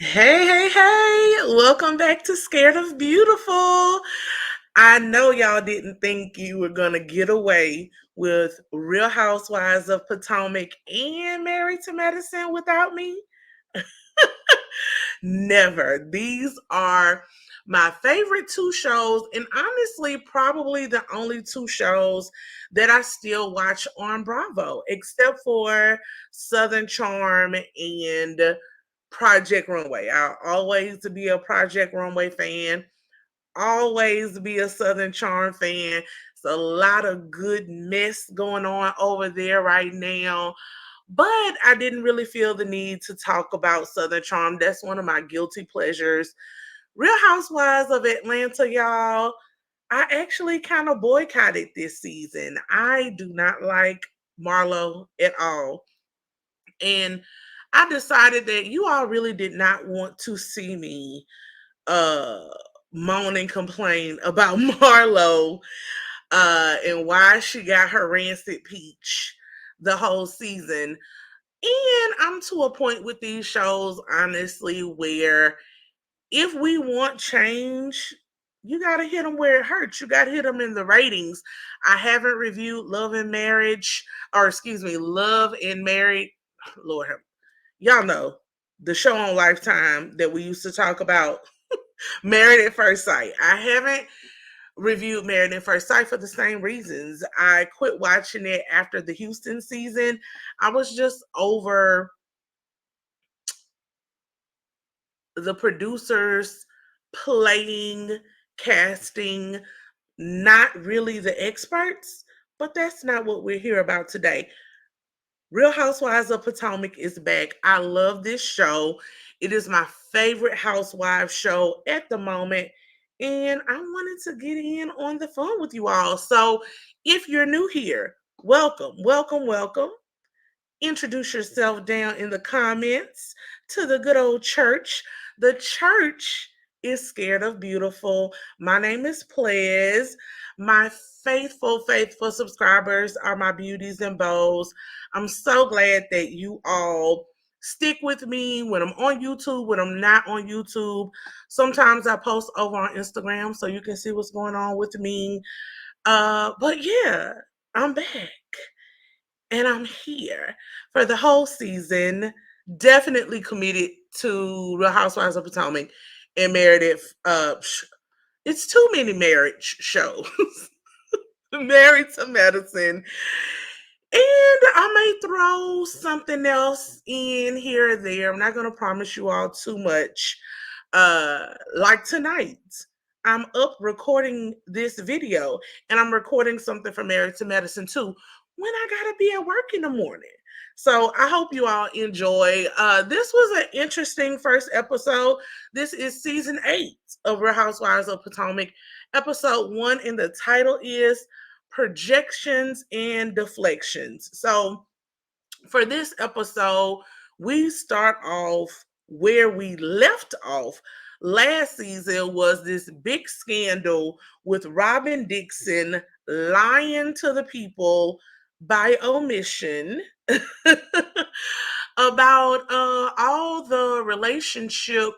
Hey, hey, hey, welcome back to Scared of Beautiful. I know y'all didn't think you were going to get away with Real Housewives of Potomac and Married to Medicine without me. Never. These are my favorite two shows, and honestly, probably the only two shows that I still watch on Bravo, except for Southern Charm and Project Runway. I'll always be a Project Runway fan, always be a Southern Charm fan. It's a lot of good mess going on over there right now. But I didn't really feel the need to talk about Southern Charm. That's one of my guilty pleasures. Real Housewives of Atlanta, y'all. I actually kind of boycotted this season. I do not like Marlo at all. And I decided that you all really did not want to see me uh moan and complain about Marlo and why she got her rancid peach the whole season. And I'm to a point with these shows, honestly, where if we want change, you got to hit them where it hurts. You got to hit them in the ratings. I haven't reviewed Love and Marriage, or excuse me, Love and Married. Lord, y'all know the show on Lifetime that we used to talk about, Married at First Sight. I haven't reviewed Married at First Sight for the same reasons. I quit watching it after the Houston season. I was just over the producers playing, casting, not really the experts, but that's not what we're here about today. Real Housewives of Potomac is back. I love this show. It is my favorite housewives show at the moment. And I wanted to get in on the phone with you all. So if you're new here, welcome, welcome, welcome. Introduce yourself down in the comments to the good old church. The church is Scared of Beautiful. My name is Plez. My faithful subscribers are my beauties and bows. I'm so glad that you all stick with me when I'm on YouTube, when I'm not on YouTube. Sometimes I post over on Instagram so you can see what's going on with me. But yeah, I'm back and I'm here for the whole season. Definitely committed to Real Housewives of Potomac and Meredith. It's too many marriage shows. Married to Medicine. And I may throw something else in here or there. I'm not going to promise you all too much. Like tonight, I'm up recording this video and I'm recording something for Married to Medicine too when I got to be at work in the morning. So I hope you all enjoy. This was an interesting first episode. This is season 8 of Real Housewives of Potomac. Episode 1, and the title is Projections and Deflections. So for this episode, we start off where we left off. Last season was this big scandal with Robin Dixon lying to the people by omission about all the relationship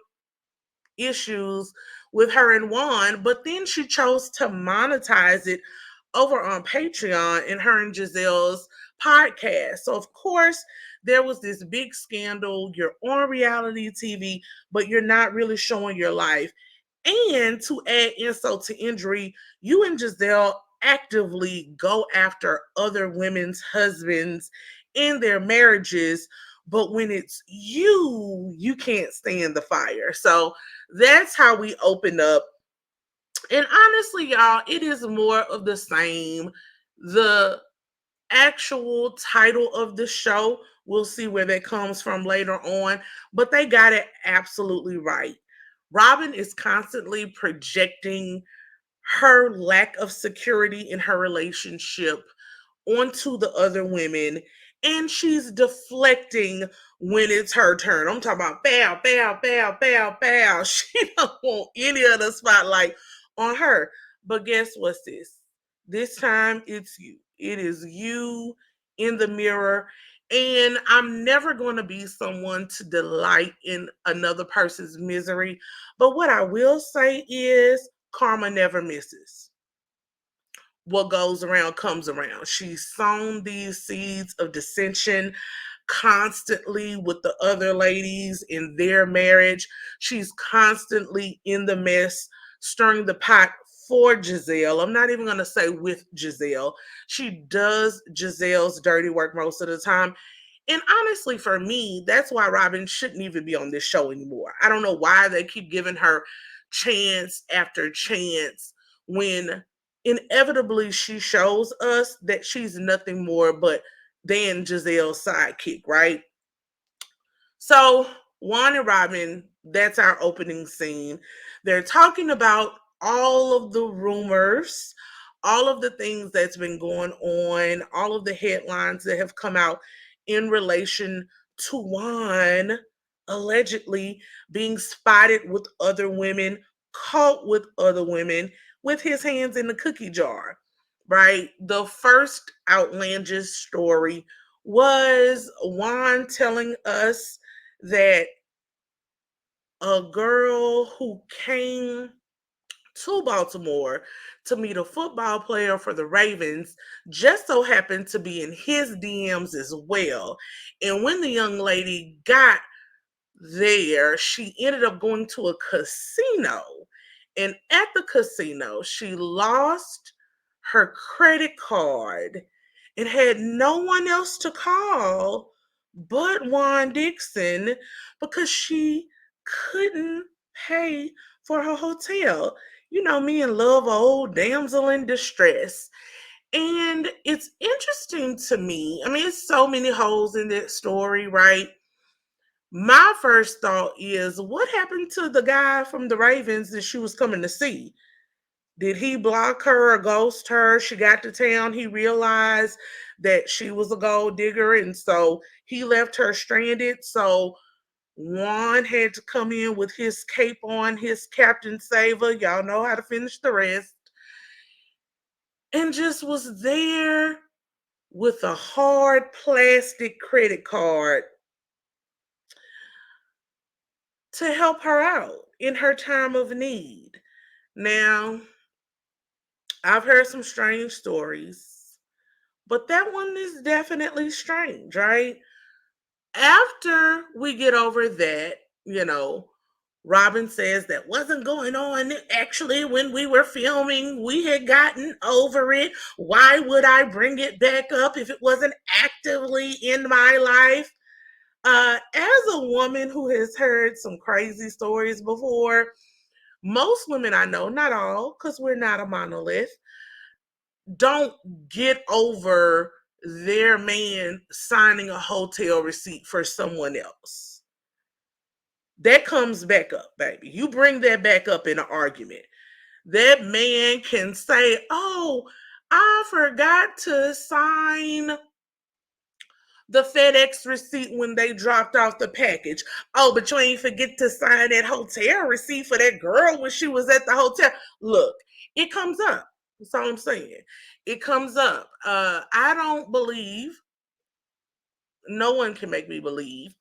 issues with her and Juan, but then she chose to monetize it over on Patreon in her and Giselle's podcast. So, of course, there was this big scandal. You're on reality TV, but you're not really showing your life. And to add insult to injury, you and Giselle actively go after other women's husbands in their marriages. But when it's you, you can't stand the fire. So that's how we open up. And honestly, y'all, it is more of the same. The actual title of the show, we'll see where that comes from later on, but they got it absolutely right. Robin is constantly projecting her lack of security in her relationship onto the other women, and she's deflecting when it's her turn. I'm talking about bow, bow, bow, bow, bow. She don't want any of the spotlight on her. But guess what's this? This time it's you. It is you in the mirror. And I'm never going to be someone to delight in another person's misery. But what I will say is karma never misses. What goes around comes around. She's sown these seeds of dissension constantly with the other ladies in their marriage. She's constantly in the mess, stirring the pot for Giselle. I'm not even going to say with Giselle. She does Giselle's dirty work most of the time. And honestly, for me, that's why Robin shouldn't even be on this show anymore. I don't know why they keep giving her chance after chance when inevitably she shows us that she's nothing more but than Giselle's sidekick, right? So Juan and Robin, that's our opening scene. They're talking about all of the rumors, all of the things that's been going on, all of the headlines that have come out in relation to Juan allegedly being spotted with other women, caught with other women, with his hands in the cookie jar. Right? The first outlandish story was Juan telling us that a girl who came to Baltimore to meet a football player for the Ravens just so happened to be in his DMs as well. And when the young lady got there, she ended up going to a casino. And at the casino, she lost her credit card and had no one else to call but Juan Dixon because she couldn't pay for her hotel. You know, me and love an old damsel in distress. And it's interesting to me. I mean, it's so many holes in that story, right? My first thought is what happened to the guy from the Ravens that she was coming to see? Did he block her or ghost her? She got to town. He realized that she was a gold digger, and so he left her stranded. So Juan had to come in with his cape on, his Captain Saver. Y'all know how to finish the rest. And just was there with a hard plastic credit card to help her out in her time of need. Now, I've heard some strange stories, but that one is definitely strange, right? After we get over that, you know, Robin says that wasn't going on actually when we were filming. We had gotten over it. Why would I bring it back up if it wasn't actively in my life? As a woman who has heard some crazy stories before, most women I know, not all, because we're not a monolith, don't get over their man signing a hotel receipt for someone else. That comes back up, baby. You bring that back up in an argument. That man can say, oh, I forgot to sign the FedEx receipt when they dropped off the package. Oh, but you ain't forget to sign that hotel receipt for that girl when she was at the hotel. Look, it comes up. That's all I'm saying. It comes up. I don't believe, no one can make me believe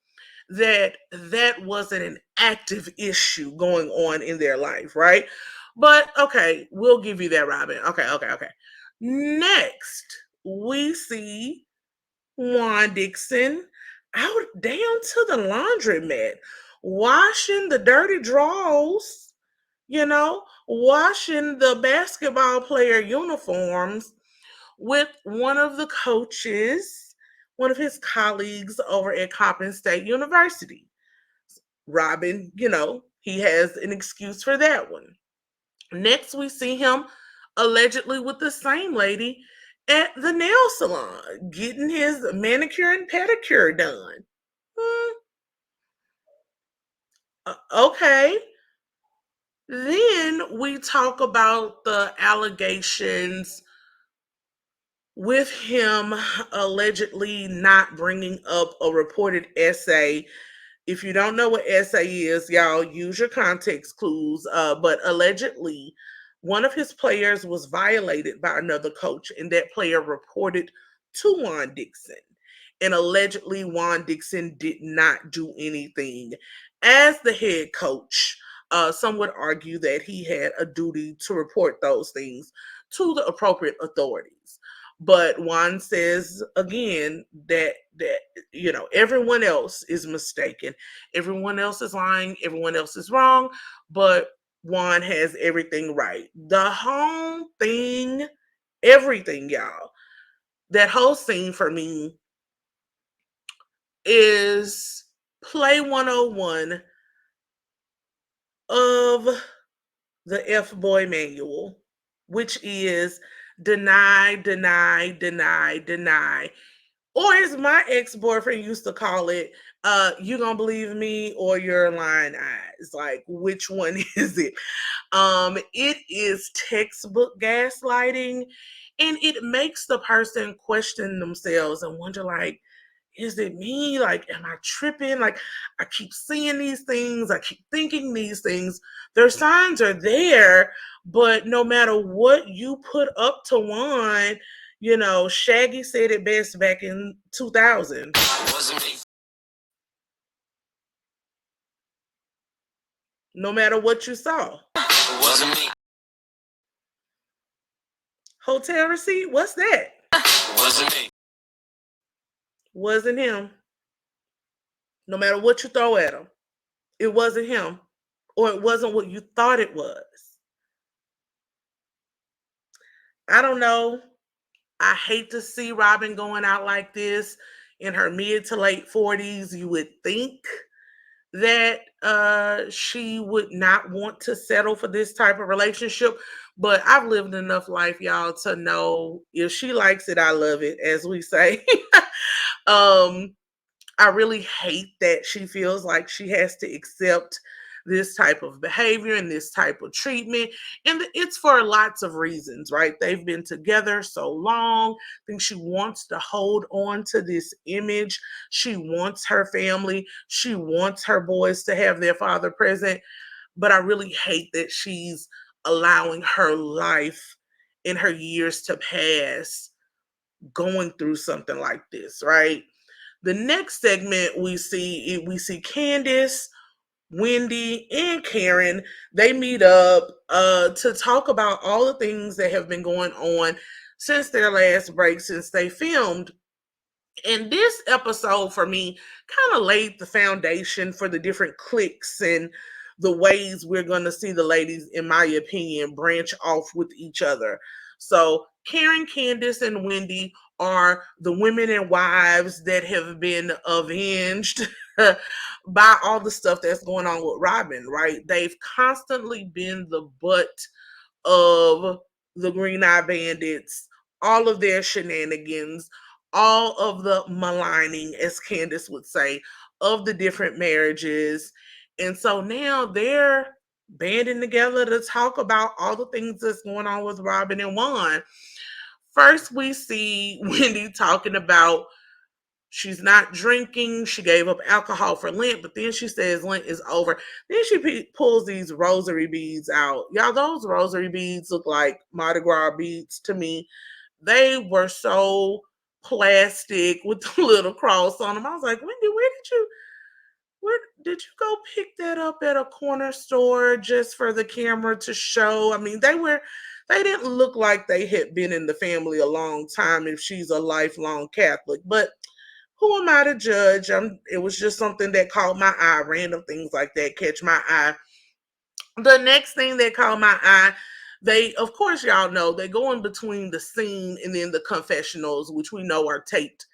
that that wasn't an active issue going on in their life, right? But okay, we'll give you that, Robin. Okay. Next, we see Juan Dixon out down to the laundromat, washing the dirty drawers, washing the basketball player uniforms with one of the coaches, one of his colleagues over at Coppin State University. Robin, he has an excuse for that one. Next, we see him allegedly with the same lady at the nail salon, getting his manicure and pedicure done. Okay. Then we talk about the allegations with him allegedly not bringing up a reported essay. If you don't know what essay is, y'all use your context clues. But allegedly, one of his players was violated by another coach, and that player reported to Juan Dixon. and allegedly Juan Dixon did not do anything. As the head coach, some would argue that he had a duty to report those things to the appropriate authorities. But Juan says again that everyone else is mistaken, everyone else is lying, everyone else is wrong, but Juan has everything right. The whole thing, everything, y'all. That whole scene for me is play 101 of the F Boy manual, which is deny, deny, deny, deny. Or as my ex-boyfriend used to call it, you gonna believe me or your lying eyes. Like, which one is it? It is textbook gaslighting, and it makes the person question themselves and wonder, like, is it me? Like, am I tripping? Like, I keep seeing these things, I keep thinking these things. Their signs are there, but no matter what you put up to one, Shaggy said it best back in 2000. No matter what you saw. It wasn't me. Hotel receipt? What's that? It wasn't me. Wasn't him. No matter what you throw at him, it wasn't him. Or it wasn't what you thought it was. I don't know. I hate to see Robin going out like this in her mid to late 40s. You would think that she would not want to settle for this type of relationship. But I've lived enough life, y'all, to know if she likes it, I love it, as we say. um, I really hate that she feels like she has to accept this type of behavior and this type of treatment. And it's for lots of reasons, right? They've been together so long. I think she wants to hold on to this image. She wants her family. She wants her boys to have their father present. But I really hate that she's allowing her life and her years to pass going through something like this, right? The next segment we see Candace, Wendy, and Karen. They meet up to talk about all the things that have been going on since their last break, since they filmed. And this episode for me kind of laid the foundation for the different cliques and the ways we're going to see the ladies, in my opinion, branch off with each other. So Karen, Candace, and Wendy are the women and wives that have been avenged by all the stuff that's going on with Robin, right? They've constantly been the butt of the Green Eye Bandits, all of their shenanigans, all of the maligning, as Candace would say, of the different marriages. And so now they're banding together to talk about all the things that's going on with Robin and Juan. First, we see Wendy talking about she's not drinking. She gave up alcohol for Lent, but then she says Lent is over. Then she pulls these rosary beads out. Y'all, those rosary beads look like Mardi Gras beads to me. They were so plastic with the little cross on them. I was like, Wendy, where did you go pick that up at a corner store just for the camera to show? I mean, they didn't look like they had been in the family a long time if she's a lifelong Catholic. But who am I to judge? It was just something that caught my eye. Random things like that catch my eye. The next thing that caught my eye, they, of course, y'all know, they go in between the scene and then the confessionals, which we know are taped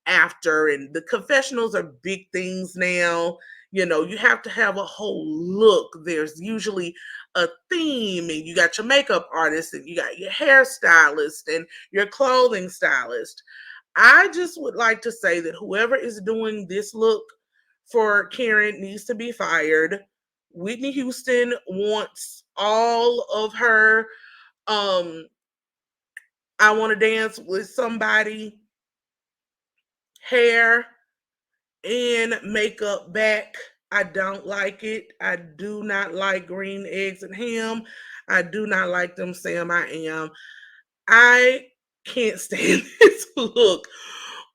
after. And the confessionals are big things now. You have to have a whole look. There's usually a theme, and you got your makeup artist, and you got your hairstylist, and your clothing stylist. I just would like to say that whoever is doing this look for Karen needs to be fired. Whitney Houston wants all of her I want to dance with somebody hair and makeup back. I don't like it. I do not like green eggs and ham. I do not like them Sam I am. I can't stand this look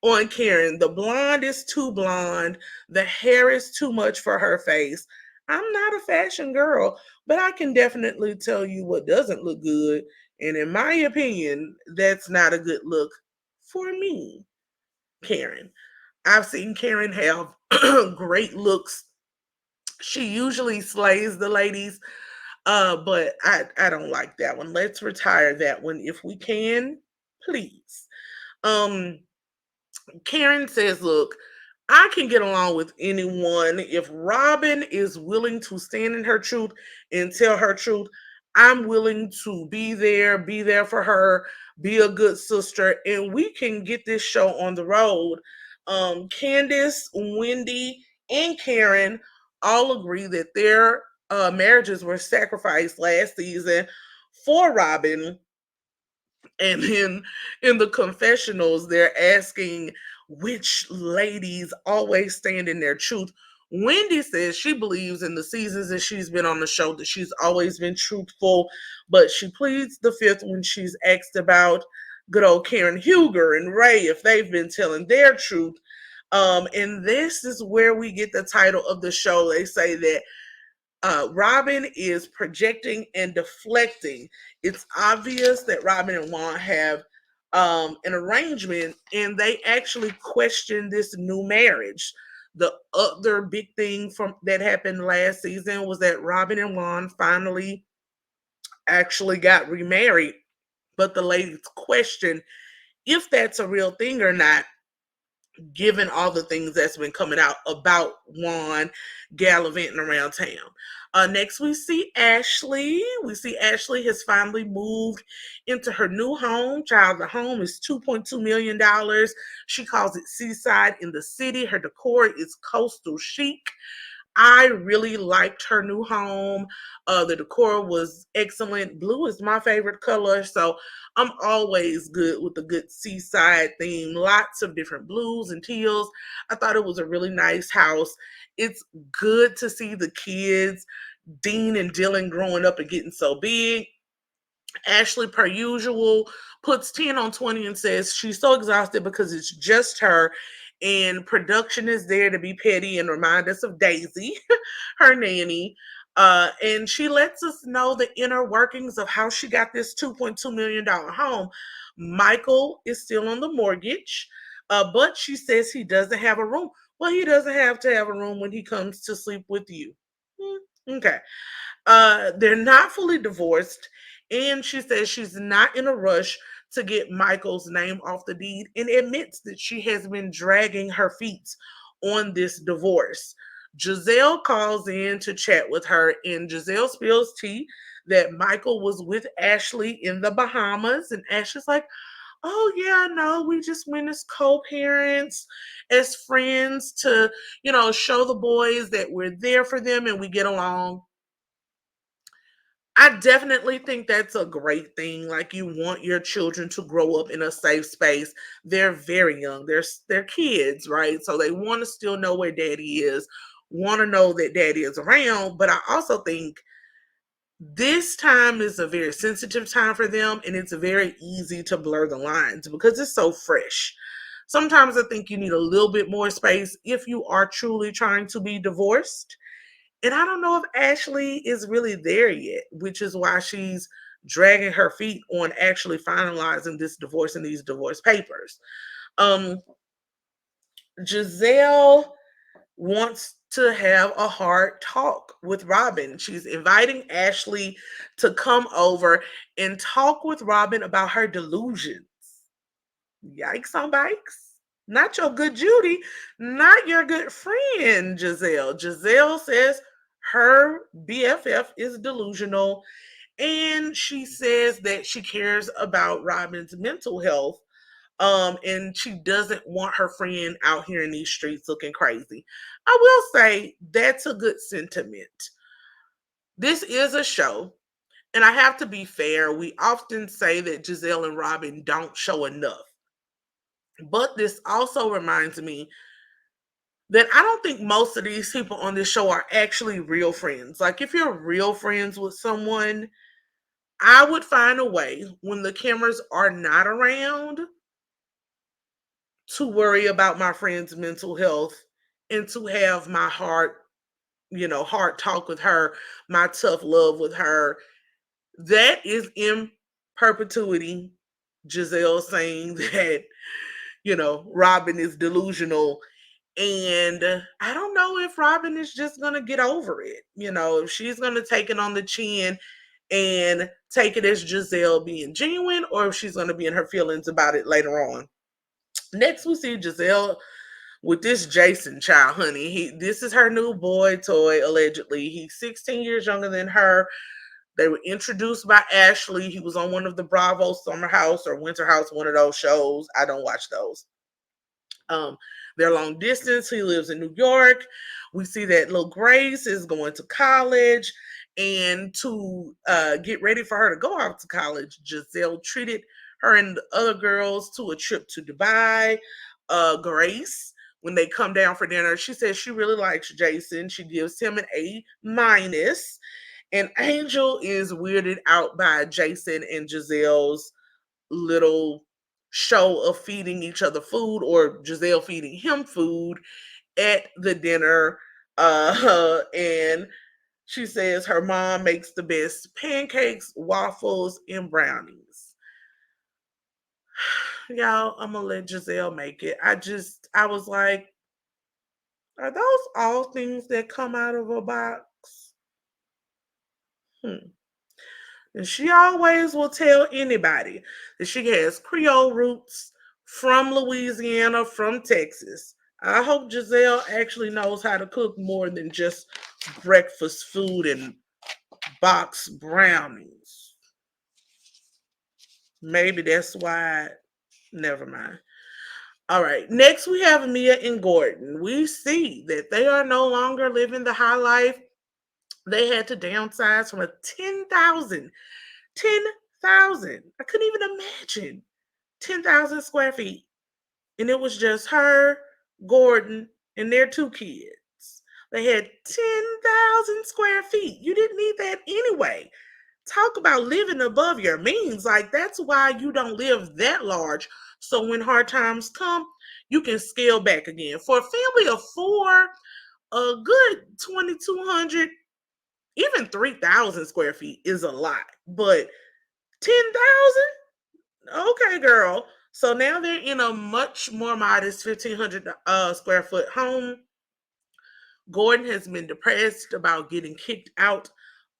on Karen. The blonde is too blonde. The hair is too much for her face. I'm not a fashion girl, but I can definitely tell you what doesn't look good. And in my opinion, that's not a good look for me, Karen. I've seen Karen have great looks. She usually slays the ladies, but I don't like that one. Let's retire that one if we can, please. Um, Karen says, look, I can get along with anyone. If Robin is willing to stand in her truth and tell her truth, I'm willing to be there for her, be a good sister, and we can get this show on the road. Candace, Wendy, and Karen all agree that their marriages were sacrificed last season for Robin, and then in the confessionals, they're asking which ladies always stand in their truth. Wendy says she believes in the seasons that she's been on the show that she's always been truthful, but she pleads the fifth when she's asked about good old Karen Huger and Ray if they've been telling their truth. And this is where we get the title of the show. They say that Robin is projecting and deflecting. It's obvious that Robin and Juan have an arrangement, and they actually question this new marriage. The other big thing from that happened last season was that Robin and Juan finally actually got remarried, but the ladies question if that's a real thing or not, given all the things that's been coming out about Juan gallivanting around town. Next, we see Ashley. We see Ashley has finally moved into her new home. Child, the home is $2.2 million. She calls it Seaside in the City. Her decor is coastal chic. I really liked her new home. The decor was excellent. Blue is my favorite color, so I'm always good with a good seaside theme. Lots of different blues and teals. I thought it was a really nice house. It's good to see the kids, Dean and Dylan, growing up and getting so big. Ashley, per usual, puts 10 on 20 and says she's so exhausted because it's just her, and production is there to be petty and remind us of Daisy, her nanny. And she lets us know the inner workings of how she got this $2.2 million home. Michael is still on the mortgage, but she says he doesn't have a room. Well, he doesn't have to have a room when he comes to sleep with you. Okay. They're not fully divorced, and she says she's not in a rush to get Michael's name off the deed and admits that she has been dragging her feet on this divorce. Giselle calls in to chat with her, and Giselle spills tea that Michael was with Ashley in the Bahamas, and Ashley's like, oh yeah, no, we just went as co-parents, as friends to, show the boys that we're there for them and we get along. I definitely think that's a great thing. Like, you want your children to grow up in a safe space. They're very young. They're kids, right? So they want to still know where daddy is, want to know that daddy is around. But I also think this time is a very sensitive time for them, and it's very easy to blur the lines because it's so fresh. Sometimes I think you need a little bit more space if you are truly trying to be divorced, and I don't know if Ashley is really there yet, which is why she's dragging her feet on actually finalizing this divorce and these divorce papers. Um, Giselle wants to have a hard talk with Robin. She's inviting Ashley to come over and talk with Robin about her delusions. Yikes on bikes. Not your good Judy, not your good friend, Giselle. Giselle says her BFF is delusional, and she says that she cares about Robin's mental health. And she doesn't want her friend out here in these streets looking crazy. I will say that's a good sentiment. This is a show, and I have to be fair. We often say that Giselle and Robin don't show enough. But this also reminds me that I don't think most of these people on this show are actually real friends. Like, if you're real friends with someone, I would find a way when the cameras are not around to worry about my friend's mental health and to have my heart talk with her, my tough love with her. That is in perpetuity Giselle saying that, Robin is delusional. And I don't know if Robin is just going to get over it. If she's going to take it on the chin and take it as Giselle being genuine, or if she's going to be in her feelings about it later on. Next, we see Giselle with this Jason child, honey. This is her new boy toy, allegedly. He's 16 years younger than her. They were introduced by Ashley. He was on one of the Bravo Summer House or Winter House, one of those shows. I don't watch those. Um, they're long distance. He lives in New York. We see that little Grace is going to college. And to get ready for her to go off to college, Giselle treated her and the other girls to a trip to Dubai. Grace, when they come down for dinner, she says she really likes Jason. She gives him an A minus. And Angel is weirded out by Jason and Giselle's little show of feeding each other food, or Giselle feeding him food at the dinner. And she says her mom makes the best pancakes, waffles, and brownies. Y'all, I'm gonna let Giselle make it. I was like, are those all things that come out of a box? And she always will tell anybody that she has Creole roots, from Louisiana, from Texas. I hope Giselle actually knows how to cook more than just breakfast food and box brownies. Maybe that's why. Never mind. All right. Next, we have Mia and Gordon. We see that they are no longer living the high life. They had to downsize from a 10,000. I couldn't even imagine 10,000 square feet. And it was just her, Gordon, and their two kids. They had 10,000 square feet. You didn't need that anyway. Talk about living above your means. Like, that's why you don't live that large. So when hard times come, you can scale back again. For a family of four, a good 2,200, even 3,000 square feet is a lot. But 10,000? Okay, girl. So now they're in a much more modest 1,500 square foot home. Gordon has been depressed about getting kicked out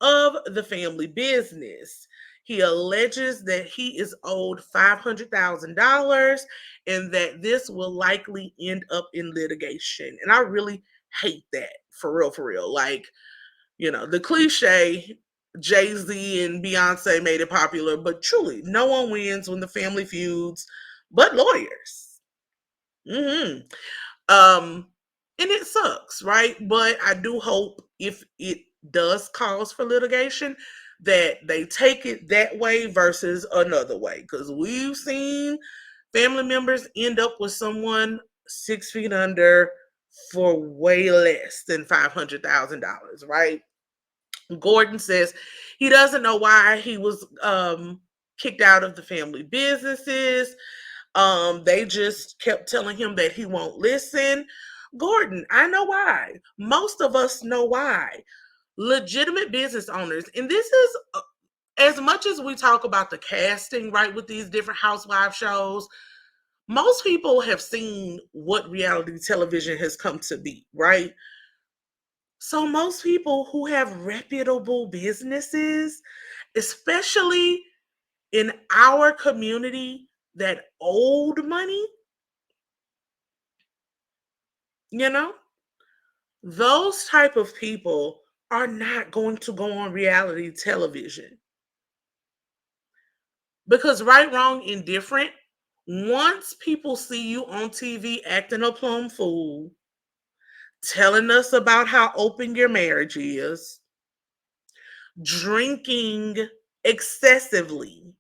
of the family business. He alleges that he is owed $500,000 and that this will likely end up in litigation. And I really hate that, for real, for real. Like, the cliche, Jay-Z and Beyonce made it popular, but truly, no one wins when the family feuds but lawyers. hmm and it sucks, right? But I do hope, if it does cause for litigation, that they take it that way versus another way. Because we've seen family members end up with someone 6 feet under for way less than $500,000, right? Gordon says he doesn't know why he was kicked out of the family businesses. They just kept telling him that he won't listen. Gordon, I know why. Most of us know why. Legitimate business owners, and this is as much as we talk about the casting, right, with these different housewife shows, most people have seen what reality television has come to be, right? So most people who have reputable businesses, especially in our community, that old money, you know, those type of people are not going to go on reality television. Because right, wrong, indifferent, once people see you on TV acting a plum fool, telling us about how open your marriage is, drinking excessively,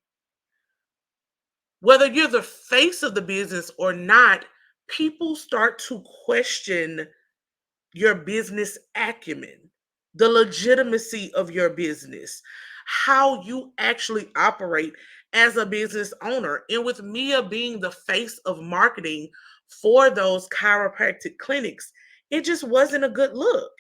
whether you're the face of the business or not, people start to question your business acumen, the legitimacy of your business, how you actually operate, as a business owner. And with Mia being the face of marketing for those chiropractic clinics, it just wasn't a good look.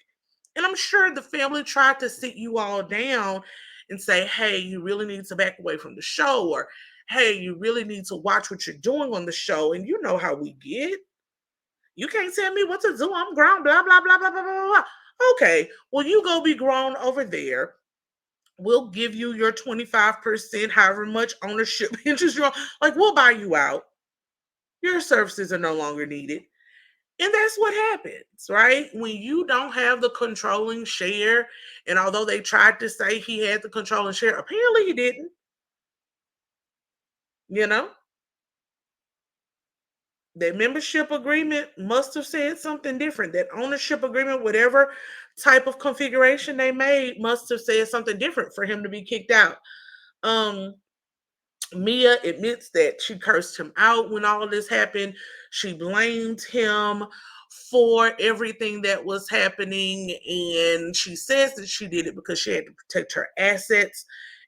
And I'm sure the family tried to sit you all down and say, hey, you really need to back away from the show, or hey, you really need to watch what you're doing on the show. And you know how we get. You can't tell me what to do. I'm grown, blah, blah, blah, blah, blah, blah, blah. Okay, well, you go be grown over there. We'll give you your 25%, however much ownership interest you're on. Like, we'll buy you out. Your services are no longer needed. And that's what happens, right? When you don't have the controlling share, and although they tried to say he had the controlling share, apparently he didn't, you know? That membership agreement must have said something different. That ownership agreement, whatever type of configuration they made, must have said something different for him to be kicked out. Um, Mia admits that she cursed him out when all of this happened. She blamed him for everything that was happening, and she says that she did it because she had to protect her assets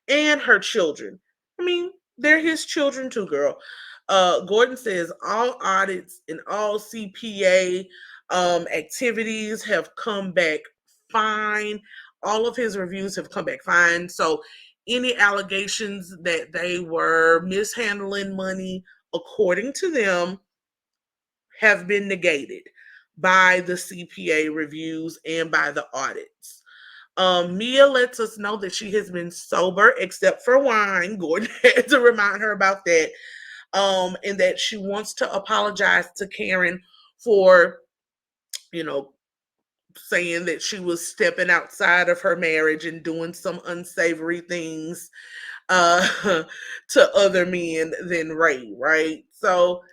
and her children. I mean, they're his children too, girl. Gordon says all audits and all CPA activities have come back fine. All of his reviews have come back fine. So any allegations that they were mishandling money, according to them, have been negated by the CPA reviews and by the audits. Mia lets us know that she has been sober except for wine. Gordon had to remind her about that. And that she wants to apologize to Karen for, you know, saying that she was stepping outside of her marriage and doing some unsavory things to other men than Ray, right? So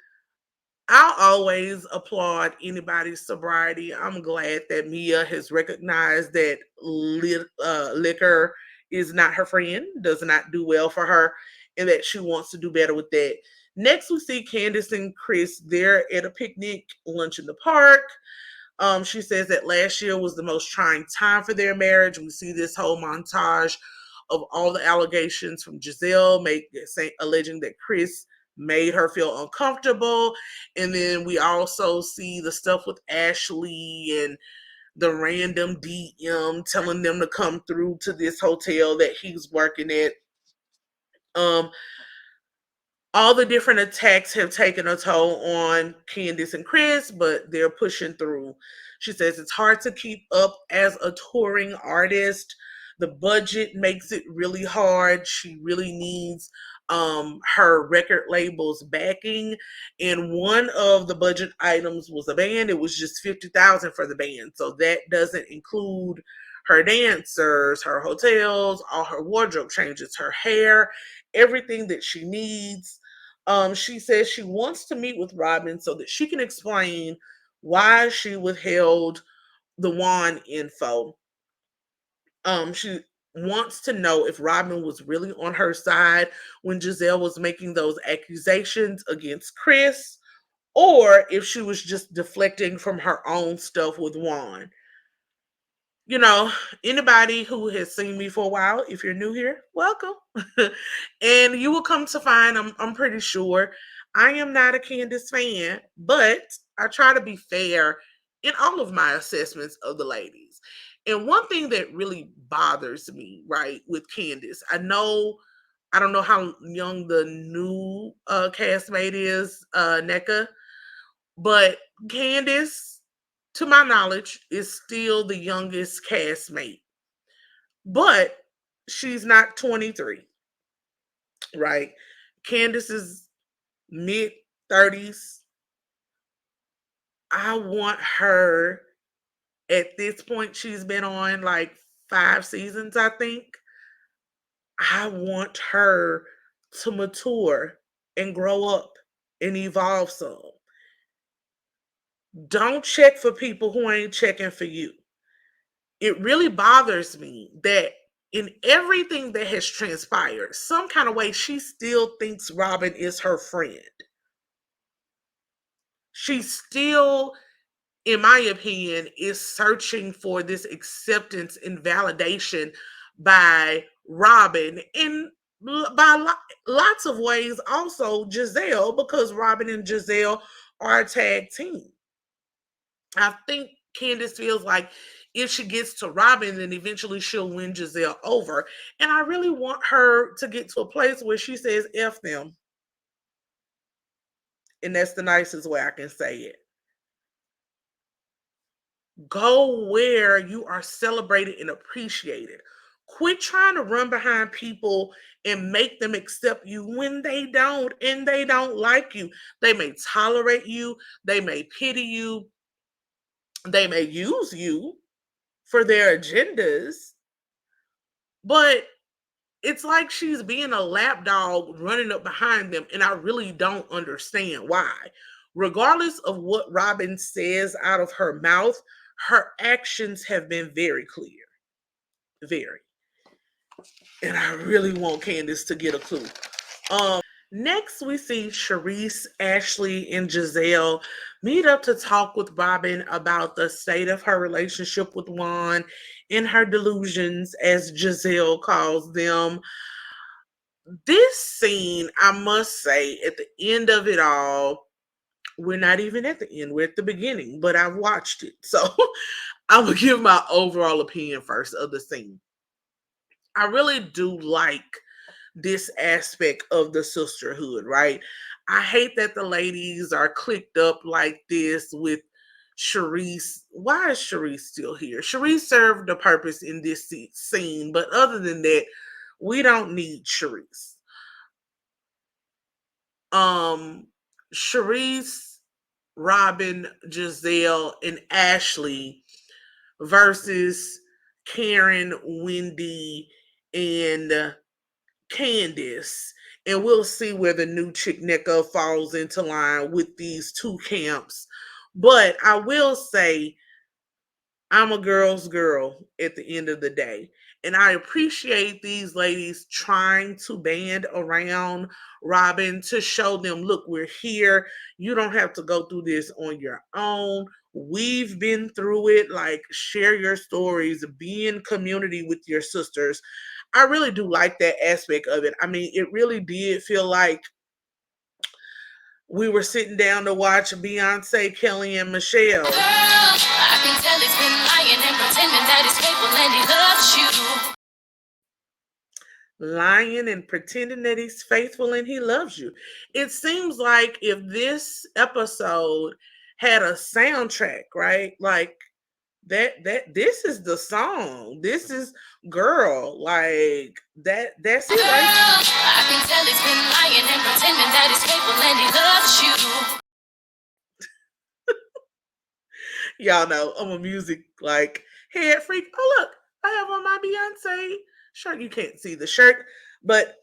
I'll always applaud anybody's sobriety. I'm glad that Mia has recognized that liquor is not her friend, does not do well for her, and that she wants to do better with that. Next, we see Candace and Chris. They're at a picnic, lunch in the park. She says that last year was the most trying time for their marriage. We see this whole montage of all the allegations from Giselle alleging that Chris made her feel uncomfortable. And then we also see the stuff with Ashley and the random DM telling them to come through to this hotel that he's working at. Um, all the different attacks have taken a toll on Candace and Chris, but they're pushing through. She says it's hard to keep up as a touring artist. The budget makes it really hard. She really needs her record label's backing, and one of the budget items was a band. It was just 50,000 for the band, so that doesn't include her dancers, her hotels, all her wardrobe changes, her hair, everything that she needs. She says she wants to meet with Robin so that she can explain why she withheld the wand info. She wants to know if Robin was really on her side when Giselle was making those accusations against Chris, or if she was just deflecting from her own stuff with Juan. You know, anybody who has seen me for a while, if you're new here, welcome. And you will come to find, I'm pretty sure, I am not a Candace fan, but I try to be fair in all of my assessments of the ladies. And one thing that really bothers me, right, with Candace, I don't know how young the new castmate is, NECA, but Candace, to my knowledge, is still the youngest castmate. But she's not 23, right? Candace is mid 30s. I want her, at this point, she's been on like 5 seasons, I think. I want her to mature and grow up and evolve some. Don't check for people who ain't checking for you. It really bothers me that in everything that has transpired, some kind of way she still thinks Robin is her friend. She still, in my opinion, is searching for this acceptance and validation by Robin. And by lots of ways also Giselle, because Robin and Giselle are a tag team. I think Candace feels like if she gets to Robin, then eventually she'll win Giselle over. And I really want her to get to a place where she says F them. And that's the nicest way I can say it. Go where you are celebrated and appreciated. Quit trying to run behind people and make them accept you when they don't, and they don't like you. They may tolerate you, they may pity you, they may use you for their agendas, but it's like she's being a lapdog running up behind them, and I really don't understand why. Regardless of what Robin says out of her mouth, her actions have been very clear. Very. And I really want Candace to get a clue. Next, we see Charisse, Ashley, and Giselle meet up to talk with Robin about the state of her relationship with Juan and her delusions, as Giselle calls them. This scene, I must say, at the end of it all, we're not even at the end, we're at the beginning, but I've watched it. So I'm going to give my overall opinion first of the scene. I really do like this aspect of the sisterhood, right? I hate that the ladies are clicked up like this with Charisse. Why is Charisse still here? Charisse served a purpose in this scene, but other than that, we don't need Charisse. Um, Charisse, Robin, Giselle, and Ashley versus Karen, Wendy, and Candace. And we'll see where the new chick Nicka falls into line with these two camps. But I will say I'm a girl's girl at the end of the day. And I appreciate these ladies trying to band around Robin to show them, look, we're here. You don't have to go through this on your own. We've been through it. Like, share your stories, be in community with your sisters. I really do like that aspect of it. I mean, it really did feel like we were sitting down to watch Beyonce, Kelly, and Michelle. Girl, I can tell he's been lying and pretending that he's faithful and he loves you. Lying and pretending that he's faithful and he loves you. It seems like if this episode had a soundtrack, right? Like that this is the song. This is girl. Like that's it, right? I can tell he's been lying and pretending that he's faithful and he loves you. Y'all know I'm a music like head freak. Oh look, I have on my Beyonce shirt. You can't see the shirt, but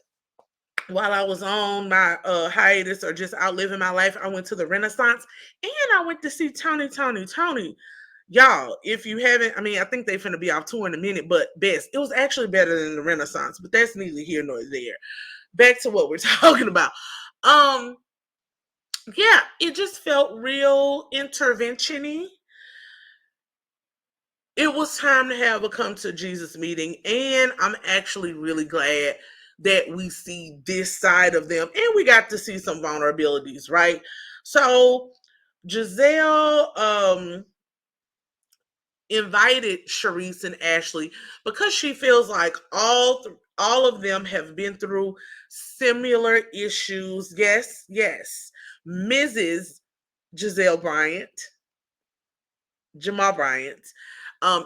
while I was on my hiatus or just out living my life, I went to the Renaissance and I went to see Tony. Y'all, if you haven't, I mean, I think they're finna be off tour in a minute, but best. It was actually better than the Renaissance, but that's neither here nor there. Back to what we're talking about. Yeah, it just felt real intervention-y. It was time to have a come to Jesus meeting, and I'm actually really glad that we see this side of them, and we got to see some vulnerabilities, right? So Giselle invited Charisse and Ashley because she feels like all of them have been through similar issues. Yes. Mrs. Giselle Bryant, Jamal Bryant,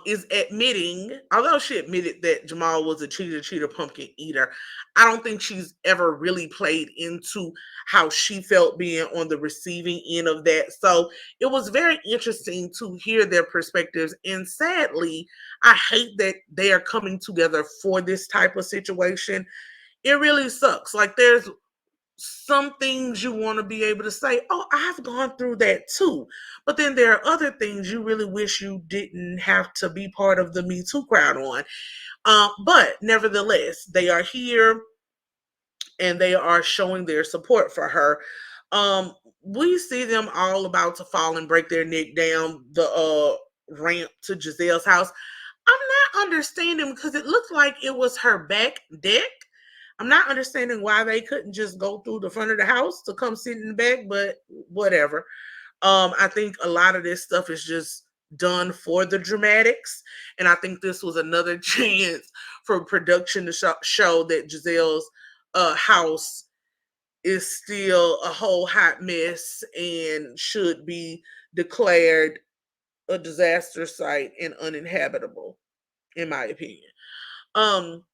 is admitting, although she admitted that Jamal was a cheater, pumpkin eater, I don't think she's ever really played into how she felt being on the receiving end of that. So it was very interesting to hear their perspectives. And sadly, I hate that they are coming together for this type of situation. It really sucks. Like, there's some things you want to be able to say, oh, I've gone through that too. But then there are other things you really wish you didn't have to be part of the Me Too crowd on. But nevertheless, they are here and they are showing their support for her. We see them all about to fall and break their neck down the ramp to Giselle's house. I'm not understanding because it looked like it was her back deck. I'm not understanding why they couldn't just go through the front of the house to come sit in the back, but whatever. I think a lot of this stuff is just done for the dramatics, and I think this was another chance for production to show that Giselle's house is still a whole hot mess and should be declared a disaster site and uninhabitable, in my opinion. Um,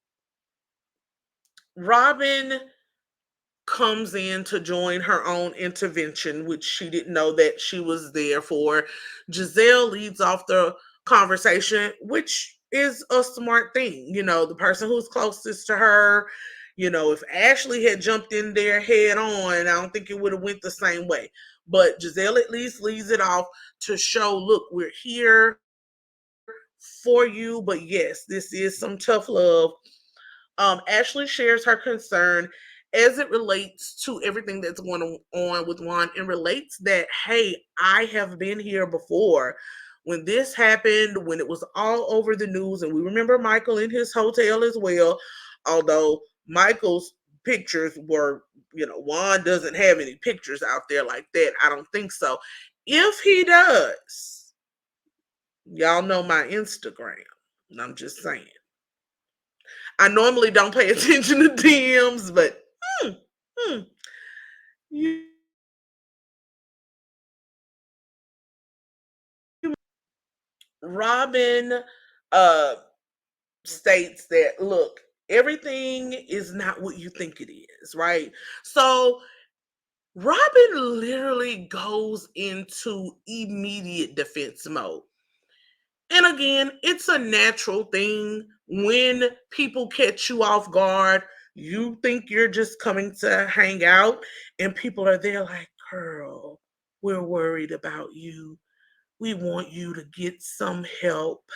Robin comes in to join her own intervention, which she didn't know that she was there for. Giselle leads off the conversation, which is a smart thing. You know, the person who's closest to her, you know, if Ashley had jumped in there head on, I don't think it would have went the same way. But Giselle at least leads it off to show, look, we're here for you, but yes, this is some tough love. Ashley shares her concern as it relates to everything that's going on with Juan and relates that, hey, I have been here before. When this happened, when it was all over the news, and we remember Michael in his hotel as well, although Michael's pictures were, you know, Juan doesn't have any pictures out there like that. I don't think so. If he does, y'all know my Instagram. I'm just saying. I normally don't pay attention to DMs, but hmm, hmm, you Robin uh states that, look, everything is not what you think it is, right? So Robin literally goes into immediate defense mode. And again, it's a natural thing when people catch you off guard. You think you're just coming to hang out, and people are there like, girl, we're worried about you. We want you to get some help.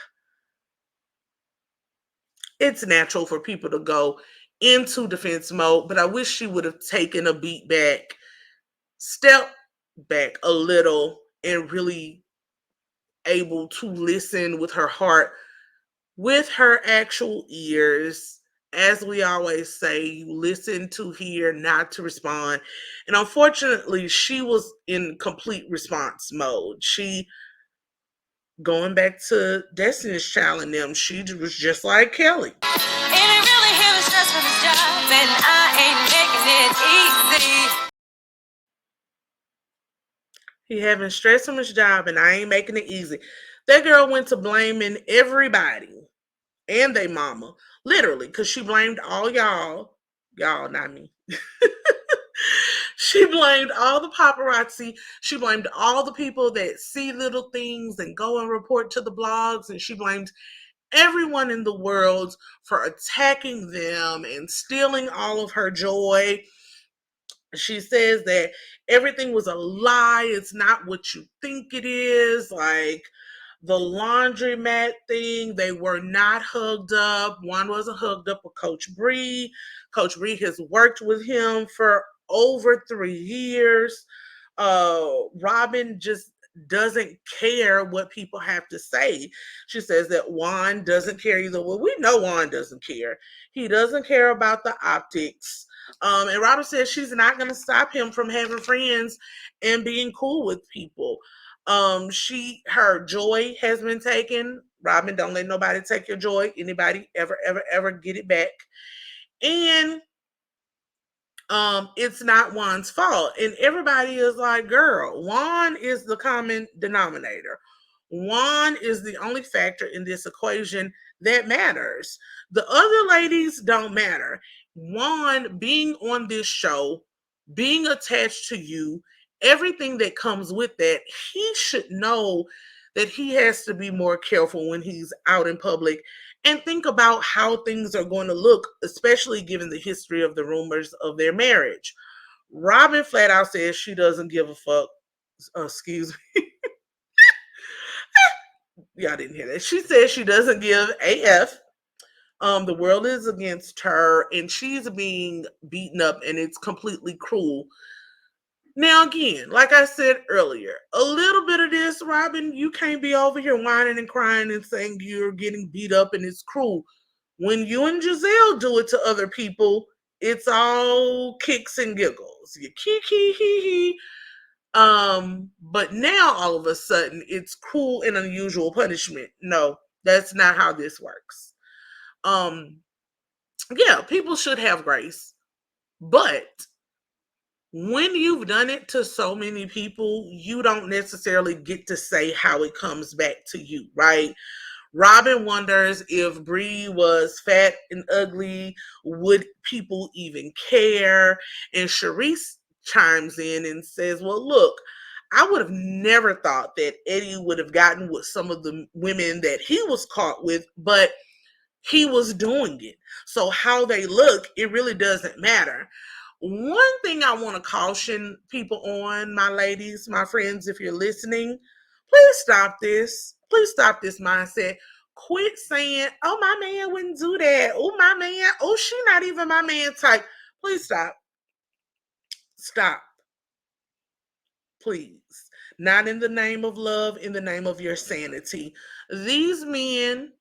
It's natural for people to go into defense mode, but I wish she would have taken a beat back, step back a little, and really able to listen with her heart, with her actual ears. As we always say, you listen to hear, not to respond. And unfortunately, she was in complete response mode. She, going back to Destiny's Child and them, she was just like Kelly. And it really having stress from his job, and I ain't making it easy. He having stress from his job, and I ain't making it easy. That girl went to blaming everybody and they mama, literally, because she blamed all y'all, not me. She blamed all the paparazzi. She blamed all the people that see little things and go and report to the blogs, and she blamed everyone in the world for attacking them and stealing all of her joy. She says that everything was a lie. It's not what you think it is. Like the laundromat thing, they were not hugged up. One wasn't hugged up with Coach Bree. Coach Bree has worked with him for over 3 years. Robin just doesn't care what people have to say. She says that Juan doesn't care either. Well, we know Juan doesn't care. He doesn't care about the optics. And Robin says she's not going to stop him from having friends and being cool with people. Her joy has been taken. Robin, don't let nobody take your joy. Anybody ever get it back. And it's not Juan's fault. And everybody is like, girl, Juan is the common denominator. Juan is the only factor in this equation that matters. The other ladies don't matter. Juan being on this show, being attached to you, everything that comes with that, he should know that he has to be more careful when he's out in public and think about how things are going to look, especially given the history of the rumors of their marriage. Robin flat out says she doesn't give a fuck. Excuse me. Y'all didn't hear that. She says she doesn't give AF. The world is against her and she's being beaten up and it's completely cruel. Now, again, like I said earlier, a little bit of this, Robin, you can't be over here whining and crying and saying you're getting beat up and it's cruel. When you and Giselle do it to other people, It's all kicks and giggles. You kiki hee hee. But now all of a sudden it's cruel and unusual punishment. No, that's not how this works. Um, yeah, people should have grace, but when you've done it to so many people, you don't necessarily get to say how it comes back to you, right? Robin wonders if Bree was fat and ugly, would people even care? And Sharice chimes in and says, well, look, I would have never thought that Eddie would have gotten with some of the women that he was caught with, but he was doing it. So how they look, it really doesn't matter. One thing I want to caution people on, my ladies, my friends, if you're listening, please stop this. Please stop this mindset. Quit saying, oh, my man wouldn't do that. Oh, my man. Oh, she not even my man type. Please stop. Stop. Please. Not in the name of love, in the name of your sanity. These men,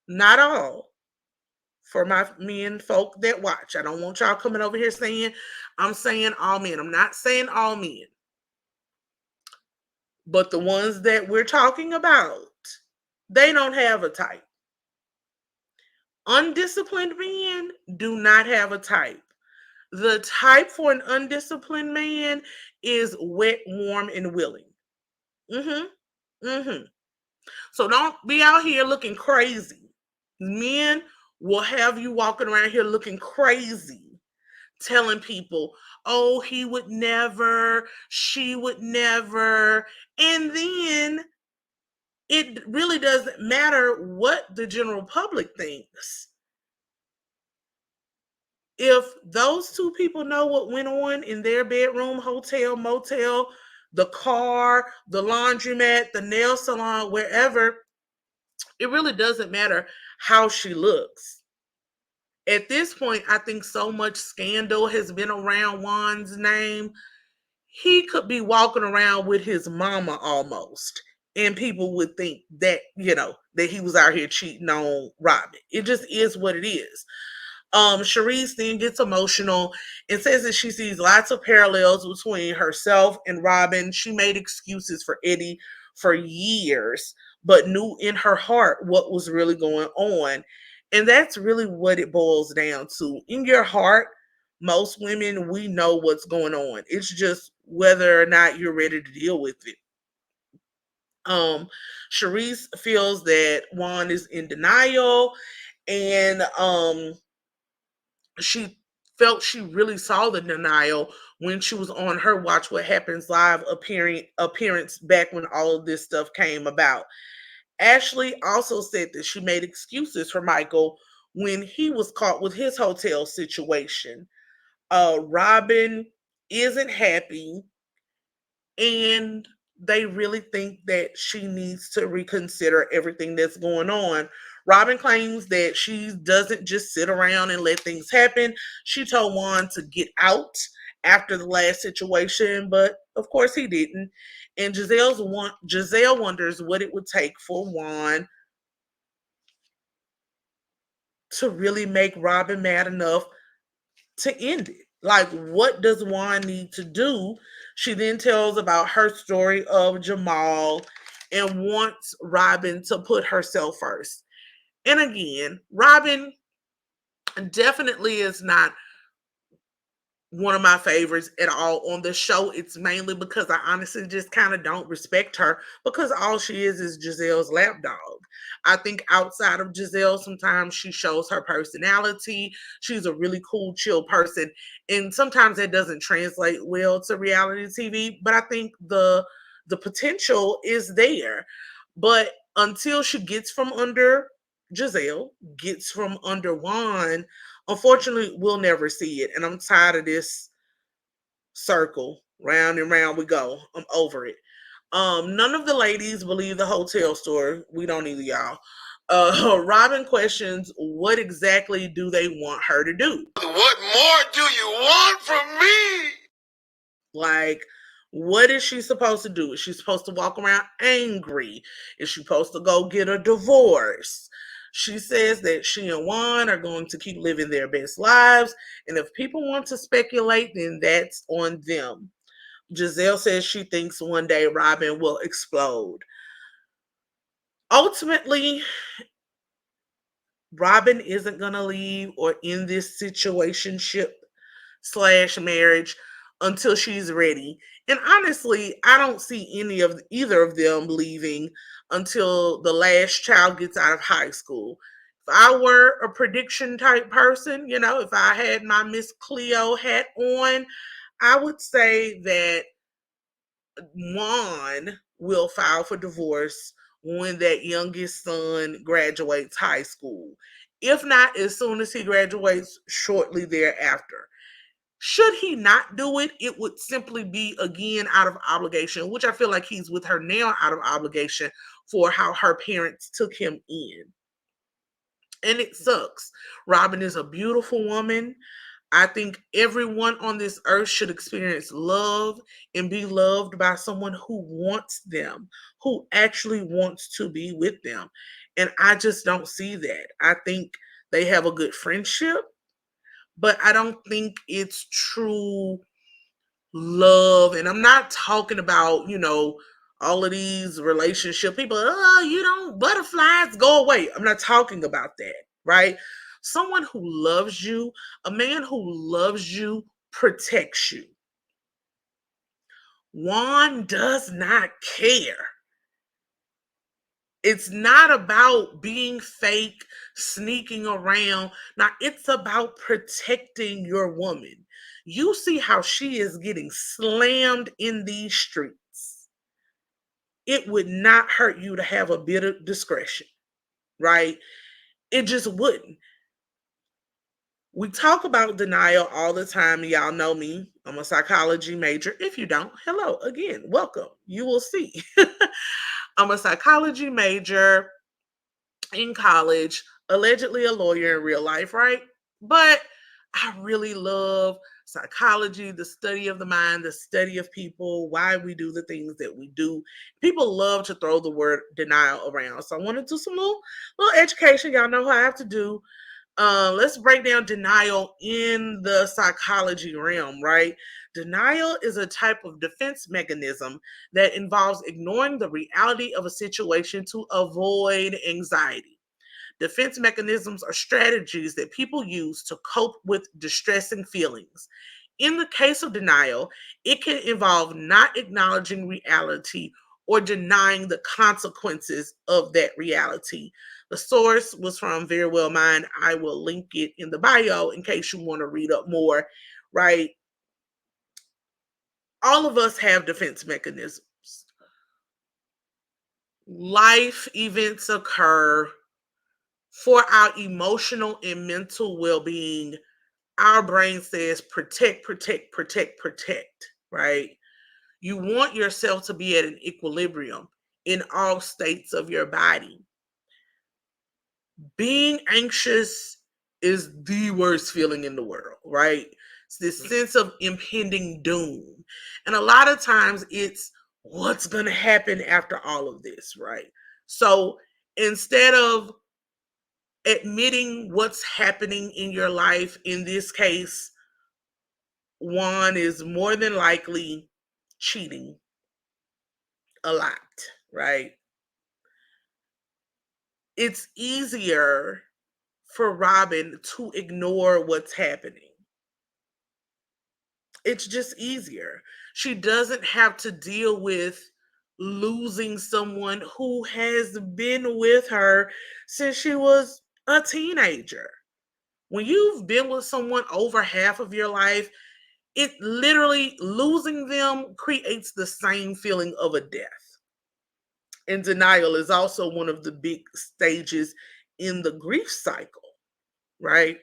not all, for my men folk that watch. I don't want y'all coming over here saying I'm saying all men. I'm not saying all men. But the ones that we're talking about, they don't have a type. Undisciplined men do not have a type. The type for an undisciplined man is wet, warm, and willing. Mm-hmm. Mm-hmm. So don't be out here looking crazy. Men will have you walking around here looking crazy, telling people, oh, he would never, she would never. And then it really doesn't matter what the general public thinks. If those two people know what went on in their bedroom, hotel, motel, the car, the laundromat, the nail salon, wherever, it really doesn't matter how she looks. At this point, I think so much scandal has been around Juan's name. He could be walking around with his mama almost. And people would think that, that he was out here cheating on Robin. It just is what it is. Sharice then gets emotional and says that she sees lots of parallels between herself and Robin. She made excuses for Eddie for years, but knew in her heart what was really going on. And that's really what it boils down to. In your heart, most women, we know what's going on. It's just whether or not you're ready to deal with it. Sharice feels that Juan is in denial, and she felt she really saw the denial when she was on her Watch What Happens Live appearance back when all of this stuff came about. Ashley also said that she made excuses for Michael when he was caught with his hotel situation. Robin isn't happy, and they really think that she needs to reconsider everything that's going on. Robin claims that she doesn't just sit around and let things happen. She told Juan to get out after the last situation, but of course he didn't. And Giselle wonders what it would take for Juan to really make Robin mad enough to end it. Like, what does Juan need to do? She then tells about her story of Jamal and wants Robin to put herself first. And again, Robin definitely is not one of my favorites at all on the show. It's mainly because I honestly just kind of don't respect her, because all she is Giselle's lapdog. I think outside of Giselle, sometimes she shows her personality. She's a really cool, chill person. And sometimes that doesn't translate well to reality TV, but I think the potential is there. But until she gets from under Giselle, gets from under Juan, unfortunately, we'll never see it. And I'm tired of this circle. Round and round we go. I'm over it. None of the ladies believe the hotel story. We don't either, y'all. Robin questions what exactly do they want her to do? What more do you want from me? Like, what is she supposed to do? Is she supposed to walk around angry? Is she supposed to go get a divorce? She says that she and Juan are going to keep living their best lives, and if people want to speculate, then that's on them. Giselle says she thinks one day Robin will explode. Ultimately, Robin isn't going to leave or end this situationship slash marriage until she's ready. And honestly, I don't see either of them leaving until the last child gets out of high school. If I were a prediction type person, if I had my Miss Cleo hat on, I would say that Juan will file for divorce when that youngest son graduates high school. If not, as soon as he graduates, shortly thereafter. Should he not do it, it would simply be again out of obligation, which I feel like he's with her now out of obligation for how her parents took him in. And it sucks. Robin is a beautiful woman. I think everyone on this earth should experience love and be loved by someone who wants them, who actually wants to be with them. And I just don't see that. I think they have a good friendship, but I don't think it's true love. And I'm not talking about, all of these relationship people, butterflies go away. I'm not talking about that, right? Someone who loves you, a man who loves you protects you. Juan does not care. It's not about being fake, sneaking around. Now, it's about protecting your woman. You see how she is getting slammed in these streets. It would not hurt you to have a bit of discretion, right? It just wouldn't. We talk about denial all the time. Y'all know me. I'm a psychology major. If you don't, hello again. Welcome. You will see. I'm a psychology major in college, allegedly a lawyer in real life, right? But I really love psychology, the study of the mind, the study of people, why we do the things that we do. People love to throw the word denial around. So I want to do some little education. Y'all know how I have to do. Let's break down denial in the psychology realm, right? Denial is a type of defense mechanism that involves ignoring the reality of a situation to avoid anxiety. Defense mechanisms are strategies that people use to cope with distressing feelings. In the case of denial, it can involve not acknowledging reality or denying the consequences of that reality. The source was from Very Well Mind. I will link it in the bio in case you want to read up more, right? All of us have defense mechanisms. Life events occur for our emotional and mental well being. Our brain says protect, protect, protect, protect, right? You want yourself to be at an equilibrium in all states of your body. Being anxious is the worst feeling in the world, right? It's this sense of impending doom. And a lot of times it's what's going to happen after all of this, right? So instead of admitting what's happening in your life, in this case, one is more than likely cheating a lot, right? It's easier for Robin to ignore what's happening. It's just easier. She doesn't have to deal with losing someone who has been with her since she was a teenager. When you've been with someone over half of your life, it literally losing them creates the same feeling of a death. And denial is also one of the big stages in the grief cycle, right?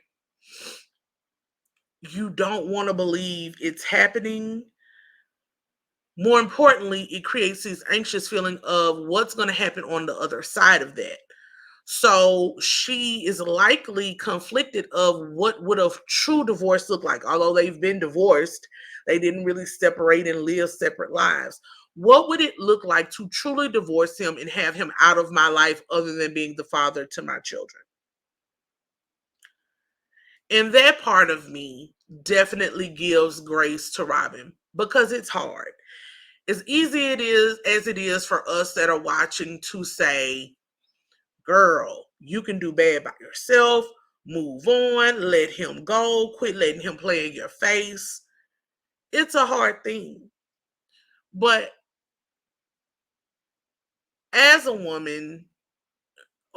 You don't want to believe it's happening. More importantly, it creates this anxious feeling of what's going to happen on the other side of that. So she is likely conflicted of what would a true divorce look like. Although they've been divorced, they didn't really separate and live separate lives. What would it look like to truly divorce him and have him out of my life other than being the father to my children? And that part of me definitely gives grace to Robin because it's hard. As easy it is as it is for us that are watching to say, girl, you can do bad by yourself, move on, let him go, quit letting him play in your face. It's a hard thing. But as a woman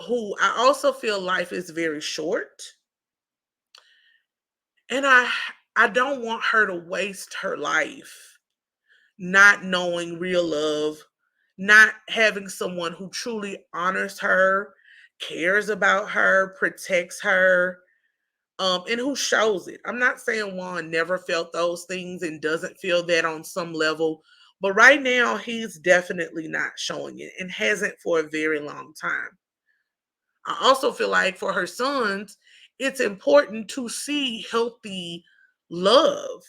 who I also feel life is very short, and I don't want her to waste her life not knowing real love, not having someone who truly honors her, cares about her, protects her, and who shows it. I'm not saying Juan never felt those things and doesn't feel that on some level, but right now he's definitely not showing it and hasn't for a very long time. I also feel like for her sons, it's important to see healthy love,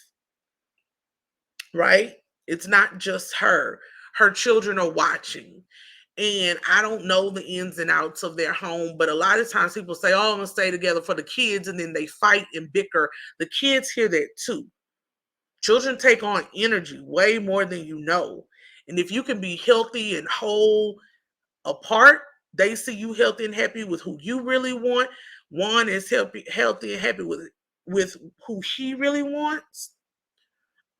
right? It's not just her. Her children are watching. And I don't know the ins and outs of their home, but a lot of times people say, oh, I'm going to stay together for the kids, and then they fight and bicker. The kids hear that too. Children take on energy way more than you know. And if you can be healthy and whole apart, they see you healthy and happy with who you really want. One is healthy and happy with who he really wants.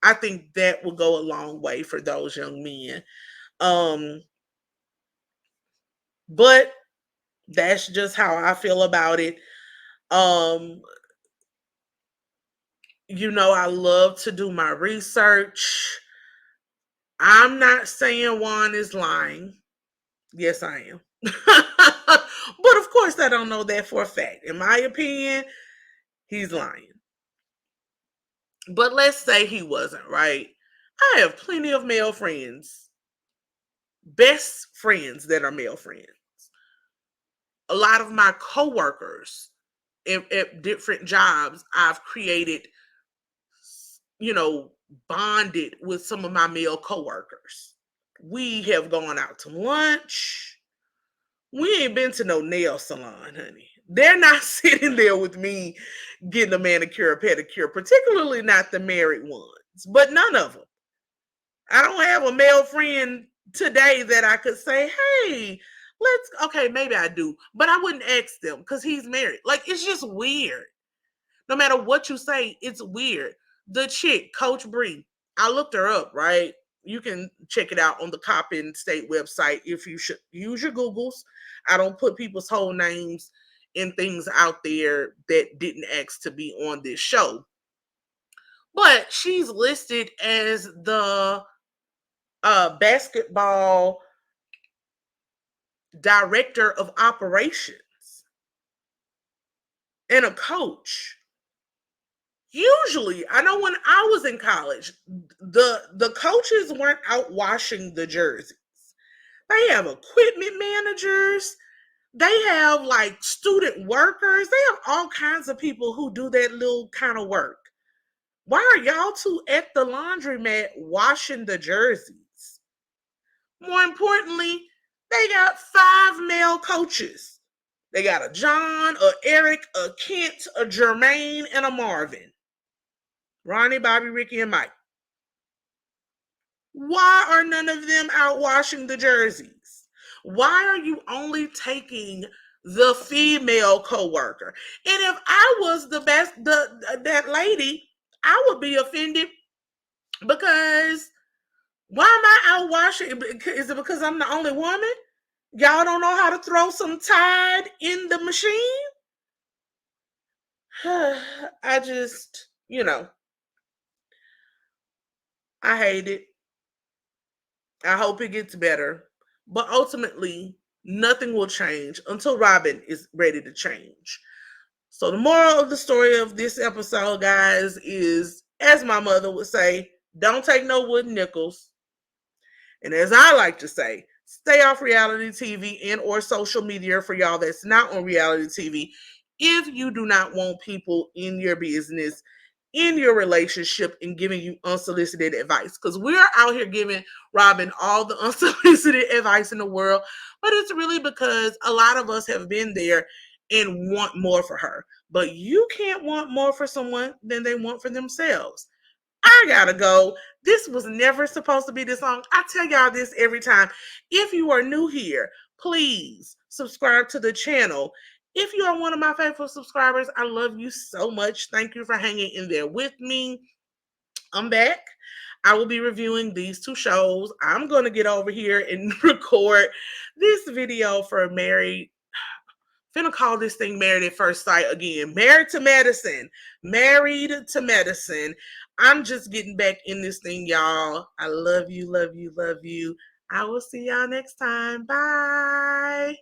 I think that will go a long way for those young men. Um, but that's just how I feel about it. Um, I love to do my research. I'm not saying Juan is lying. Yes, I am. But of course, I don't know that for a fact. In my opinion, he's lying. But let's say he wasn't, right? I have plenty of male friends, best friends that are male friends. A lot of my coworkers at different jobs, I've created, you know, bonded with some of my male coworkers. We have gone out to lunch. We ain't been to no nail salon, honey. They're not sitting there with me getting a manicure or pedicure, particularly not the married ones, but none of them. I don't have a male friend today that I could say, hey, okay, maybe I do, but I wouldn't ask them because he's married. Like, it's just weird. No matter what you say, it's weird. The chick, Coach Bree, I looked her up, right? You can check it out on the Coppin State website if you should use your Googles. I don't put people's whole names and things out there that didn't ask to be on this show. But she's listed as the basketball director of operations and a coach. Usually, I know when I was in college, the coaches weren't out washing the jerseys. They have equipment managers. They have like student workers. They have all kinds of people who do that little kind of work. Why are y'all two at the laundromat washing the jerseys? More importantly, they got 5 male coaches. They got a John, a Eric, a Kent, a Jermaine, and a Marvin. Ronnie, Bobby, Ricky, and Mike. Why are none of them out washing the jerseys? Why are you only taking the female coworker? And if I was that lady, I would be offended because why am I out washing? Is it because I'm the only woman? Y'all don't know how to throw some Tide in the machine? I just, I hate it. I hope it gets better. But ultimately, nothing will change until Robin is ready to change. So, the moral of the story of this episode, guys, is as my mother would say, don't take no wooden nickels. And as I like to say, stay off reality TV and or social media for y'all that's not on reality TV if you do not want people in your business in your relationship and giving you unsolicited advice. Because we're out here giving Robin all the unsolicited advice in the world, but it's really because a lot of us have been there and want more for her. But you can't want more for someone than they want for themselves. I gotta go. This was never supposed to be this long. I tell y'all this every time. If you are new here, please subscribe to the channel. If you are one of my faithful subscribers, I love you so much. Thank you for hanging in there with me. I'm back. I will be reviewing these two shows. I'm going to get over here and record this video for Married. Finna call this thing Married at First Sight again. Married to Medicine. Married to Medicine. I'm just getting back in this thing, y'all. I love you, love you, love you. I will see y'all next time. Bye.